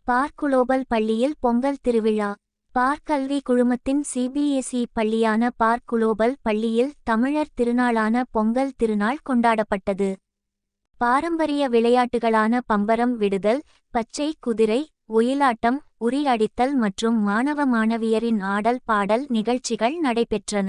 Park global பள்ளியில் பொங்கல் திருவிழா. Park கல்வி குழுமத்தின் சிபிஎஸ்இ பள்ளியான பார்க் குளோபல் பள்ளியில் தமிழர் திருநாளான பொங்கல் திருநாள் கொண்டாடப்பட்டது. பாரம்பரிய விளையாட்டுகளான பம்பரம் விடுதல், பச்சை குதிரை, ஒயிலாட்டம், உரி அடித்தல் மற்றும் மாணவ மாணவியரின் ஆடல் பாடல் நிகழ்ச்சிகள் நடைபெற்றன.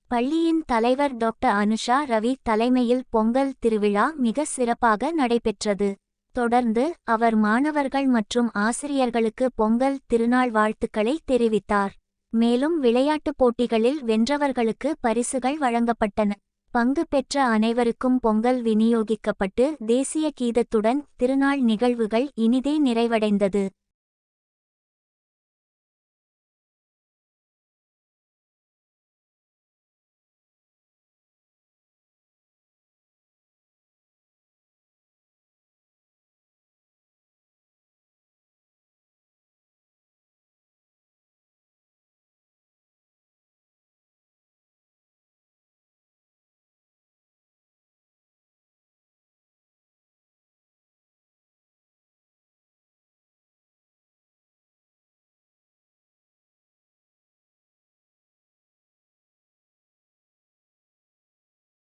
பள்ளியின் தலைவர் டாக்டர் அனுஷா ரவி தலைமையில் பொங்கல் திருவிழா மிக சிறப்பாக நடைபெற்றது. தொடர்ந்து அவர் மாணவர்கள் மற்றும் ஆசிரியர்களுக்கு பொங்கல் திருநாள் வாழ்த்துக்களை தெரிவித்தார். மேலும் விளையாட்டுப் போட்டிகளில் வென்றவர்களுக்கு பரிசுகள் வழங்கப்பட்டன. பங்கு பெற்ற அனைவருக்கும் பொங்கல் விநியோகிக்கப்பட்டு தேசிய கீதத்துடன் திருநாள் நிகழ்வுகள் இனிதே நிறைவடைந்தது.